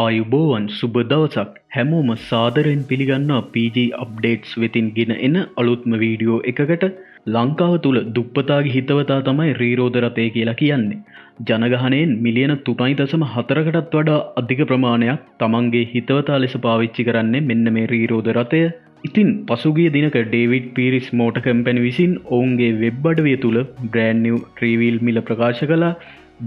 ආයුබෝවන් සුබ දවසක් හැමෝම සාදරයෙන් පිළිගන්නවා PG අප්ඩේට්ස් වෙතින් ගෙන එන අලුත්ම වීඩියෝ එකකට. ලංකාව තුළ දුප්පතාගේ හිතවතා තමයි රීරෝධ රථය කියලා කියන්නේ. ජනගහනයෙන් මිලියන 3.4කටත් වඩා අධික ප්‍රමාණයක් තමන්ගේ හිතවතා ලෙස පාවිච්චි කරන්නේ මෙන්න මේ රීරෝධ රථය. ඉතින් පසුගිය දිනක ඩේවිඩ් පීරිස් මෝටර් කම්පැනි විසින් ඔවුන්ගේ වෙබ් අඩවිය තුළ බ්‍රෑන්ඩ් නිව් ත්‍රීවීල් මිල ප්‍රකාශ කළා.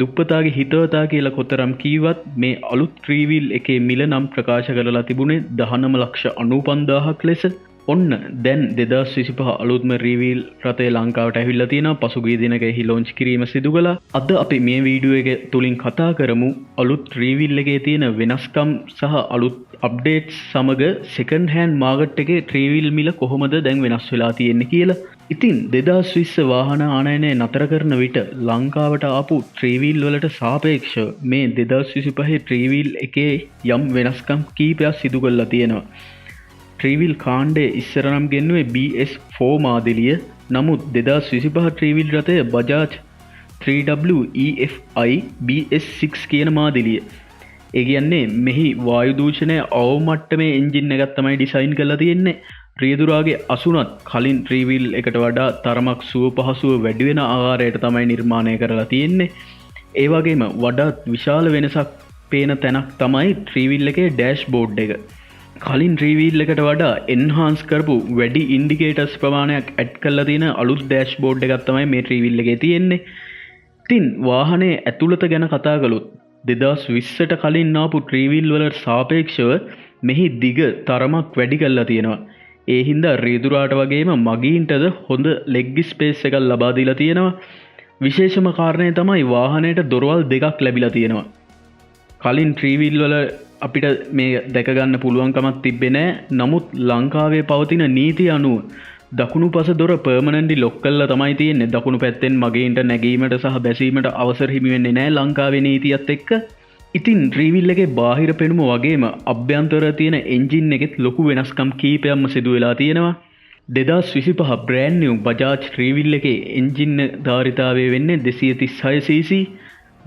දුප්පතාගේ හිතවතා කියලා කොතරම් කීවත් මේ අලුත් ත්‍රීවීල් එකේ මිල නම් ප්‍රකාශ කරලා තිබුණේ 19,95,000ක් ලෙස. ඔන්න දැන් 2025 අලුත්ම රීවීල් රථය ලංකාවට ඇවිල්ලා තියෙනවා. පසුගිය දිනක එහි ලොන්ච් කිරීම සිදු කළා. අද අපි මේ වීඩියෝ එක තුලින් කතා කරමු අලුත් ත්‍රීවීල් එකේ තියෙන වෙනස්කම් සහ අලුත් අප්ඩේට්ස් සමග සෙකන්ඩ් හෑන්ඩ් මාකට් එකේ ත්‍රීවීල් මිල කොහොමද දැන් වෙනස් වෙලා තියෙන්නේ කියලා. ඉතින් 2020 වාහන ආනයනය නතර කරන විට ලංකාවට ආපු ත්‍රීවීල් වලට සාපේක්ෂව මේ 2025 ත්‍රීවීල් එකේ යම් වෙනස්කම් කීපයක් සිදු කරලා තියෙනවා. ත්‍රීවීල් කාණ්ඩයේ ඉස්සර නම් ගෙන්නුවේ BS4 මාදිලිය. නමුත් 2025 ත්‍රීවීල් රථය බජාජ් 3W EFI BS6 කියන මාදිලිය. ඒ කියන්නේ මෙහි වායු දූෂණය අවමට්ටමේ එන්ජින් එකක් තමයි ඩිසයින් කරලා තියෙන්නේ. රියදුරාගේ අසුනත් කලින් ත්‍රීවීල් එකට වඩා තරමක් සුව පහසුව වැඩි වෙන ආකාරයට තමයි නිර්මාණය කරලා තියෙන්නේ. ඒ වගේම වඩාත් විශාල වෙනසක් පේන තැනක් තමයි ත්‍රීවීල් එකේ ඩෑෂ්බෝඩ් එක. කලින් ත්‍රීවීල් එකට වඩා එන්හාන්ස් කරපු වැඩි ඉන්ඩිකේටර්ස් ප්‍රමාණයක් ඇඩ් කරලා තියෙන අලුත් ඩෑෂ්බෝඩ් එකක් තමයි මේ ත්‍රීවීල් එකේ තියෙන්නේ. ඉතින් වාහනේ ඇතුළත ගැන කතා කළොත් 2020ට කලින් ආපු ත්‍රීවීල් වලට සාපේක්ෂව මෙහි දිග තරමක් වැඩි කරලා තියෙනවා. ඒ හින්දා රියදුරාට වගේම මගීන්ටද හොඳ ලෙග් ස්පේස් එකක් ලබා දීලා තියෙනවා. විශේෂම කාරණය තමයි වාහනයට දොරවල් දෙකක් ලැබිලා තියෙනවා. කලින් ත්‍රීවීල් වල අපිට මේ දැක ගන්න පුළුවන්කමක් තිබ්බේ නැහැ. නමුත් ලංකාවේ පවතින නීතිය අනුව දකුණු පස දොර පර්මනන්ට්ලි ලොක් කරලා තමයි තියෙන්නේ. දකුණු පැත්තෙන් මගීන්ට නැගීමට සහ බැසීමට අවසර හිමි වෙන්නේ නැහැ ලංකාවේ නීතියත් එක්ක. ඉතින් ත්‍රීවීල් එකේ බාහිර පෙනුම වගේම අභ්‍යන්තර තියෙන එන්ජින් එකෙත් ලොකු වෙනස්කම් කීපයක්ම සිදු වෙලා තියෙනවා. 2025 බ්‍රෑන්ඩ් නිව් බජාජ් ත්‍රීවීල් එකේ එන්ජින් ධාරිතාවය වෙන්නේ 236cc.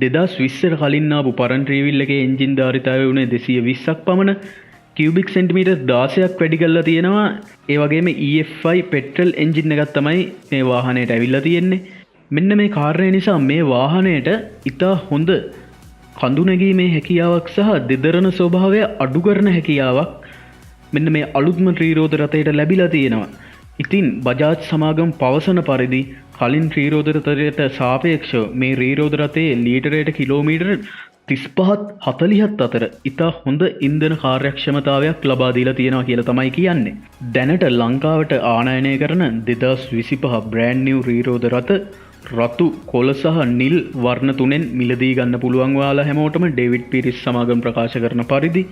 2020ට කලින් ආපු පරණ ත්‍රීවීල් එකේ එන්ජින් ධාරිතාවය වුණේ 220ක් පමණ. කියුබික් සෙන්ටිමීටර් 16ක් වැඩි කරලා තියෙනවා. ඒ වගේම EFI පෙට්‍රල් එන්ජින් එකක් තමයි මේ වාහනයට ඇවිල්ලා තියෙන්නේ. මෙන්න මේ කාරණය නිසා මේ වාහනයට ඉතා හොඳ කඳු නැගීමේ හැකියාවක් සහ දෙදරන ස්වභාවය අඩු කරන හැකියාවක් මෙන්න මේ අලුත්ම ත්‍රීරෝධ රථයට ලැබිලා තියෙනවා. ඉතින් බජාජ් සමාගම පවසන පරිදි කලින් ත්‍රීරෝධ රථයට සාපේක්ෂව මේ ත්‍රීරෝධ රථයේ ලීටරයට කිලෝමීටර් 35-40ත් අතර ඉතා හොඳ ඉන්ධන කාර්යක්ෂමතාවයක් ලබා දීලා තියෙනවා කියලා තමයි කියන්නේ. දැනට ලංකාවට ආනයනය කරන 2025 බ්‍රෑන්ඩ් නිව් ත්‍රීරෝධ රථ රතු කොළ සහ නිල් වර්ණ තුනෙන් මිලදී ගන්න පුළුවන් ඔයාලා හැමෝටම ඩේවිඩ් පීරිස් සමාගම ප්‍රකාශ කරන පරිදි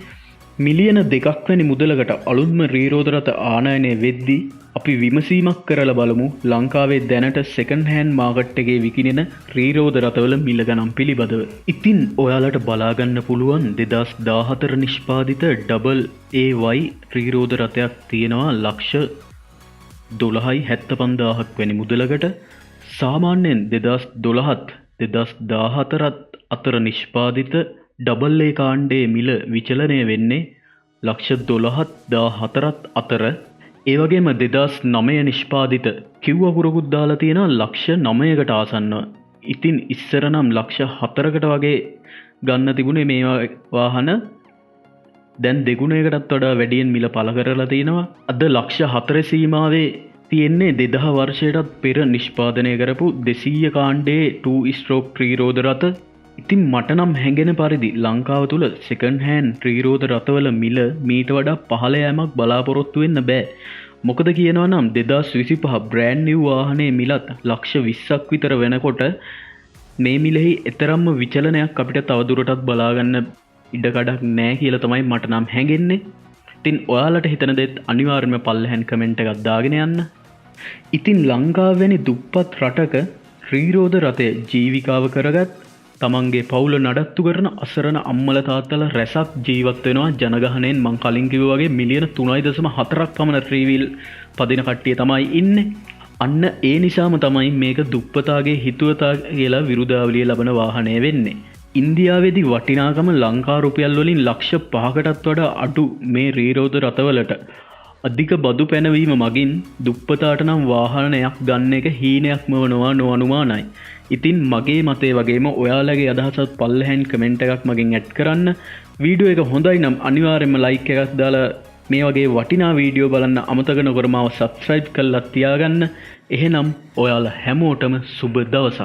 මිලියන 2ක් වැනි මුදලකට අලුත්ම ත්‍රීරෝධ රථ ආනයනය වෙද්දී අපි විමසීමක් කරලා බලමු ලංකාවේ දැනට සෙකන්ඩ් හෑන්ඩ් මාකට් එකේ විකිණෙන ත්‍රීරෝධ රථවල මිල ගණන් පිළිබඳව. ඉතින් ඔයාලට බලා ගන්න පුළුවන් 2014 නිෂ්පාදිත ඩබල් AY ත්‍රීරෝධ රථයක් තියෙනවා ලක්ෂ 12,75,000ක් වැනි මුදලකට. සාමාන්‍යයෙන් 2012ත් 2014ත් අතර නිෂ්පාදිත ඩබල් A කාණ්ඩයේ මිල විචලනය වෙන්නේ ලක්ෂ 12ත් 14ත් අතර. ඒ වගේම 2009 නිෂ්පාදිත කිව් අකුරකුත් දාලා තියෙනවා ලක්ෂ 9කට ආසන්නව. ඉතින් ඉස්සර නම් ලක්ෂ 4කට වගේ ගන්න තිබුණේ මේ වාහන. දැන් දෙගුණයකටත් වඩා වැඩියෙන් මිල පළ කරලා තියෙනවා. අද ලක්ෂ 4 සීමාවේ තියෙන්නේ 2000 වර්ෂයටත් පෙර නිෂ්පාදනය කරපු 200 කාණ්ඩයේ 2 ස්ට්‍රෝක් ත්‍රීරෝධ රථ. ඉතින් මට නම් හැඟෙන පරිදි ලංකාව තුළ සෙකන්ඩ් හෑන්ඩ් ත්‍රීරෝධ රථවල මිල මීට වඩා පහළ යෑමක් බලාපොරොත්තු වෙන්න බෑ. මොකද කියනවා නම් 2025 බ්‍රෑන්ඩ් නිව් වාහනේ මිලත් ලක්ෂ 20ක් විතර වෙනකොට මේ මිලෙහි එතරම්ම විචලනයක් අපිට තවදුරටත් බලා ගන්න ඉඩකඩක් නෑ කියලා තමයි මට නම් හැඟෙන්නේ. ඉතින් ඔයාලට හිතන දෙත් අනිවාර්යයෙන්ම පල්ලෙහාන් කමෙන්ට් එකක් දාගෙන යන්න. ඉතින් ලංකාව වැනි දුප්පත් රටක ත්‍රීරෝධ රථය ජීවිකාව කරගත් තමන්ගේ පවුල නඩත්තු කරන අසරණ අම්මල තාත්තලා රැසක් ජීවත් වෙනවා ජනගහනයෙන්. මං කලින් කිව්වා වගේ මිලියන 3.4ක් පමණ ත්‍රීවීල් පදින කට්ටිය තමයි ඉන්නේ. අන්න ඒ නිසාම තමයි මේක දුප්පතාගේ හිතුවතා කියලා විරුදාවලිය ලබන වාහනය වෙන්නේ. ඉන්දියාවේදී වටිනාකම ලංකා රුපියල් වලින් ලක්ෂ 5කටත් වඩා අඩු මේ රීරෝධ රථවලට අධික බදු පැනවීම මගින් දුප්පතාට නම් වාහනයක් ගන්න එක හීනයක්ම වනවා නොඅනුමානයි. ඉතින් මගේ මතේ වගේම ඔයාලගේ අදහසත් පල්ලෙහාන් කමෙන්ට් එකක් මගෙන් ඇඩ් කරන්න. වීඩියෝ එක හොඳයි නම් අනිවාර්යයෙන්ම ලයික් එකක් දාලා මේ වගේ වටිනා වීඩියෝ බලන්න අමතක නොකර මාව සබ්ස්ක්‍රයිබ් කරලා තියාගන්න. එහෙනම් ඔයාලා හැමෝටම සුබ දවසක්.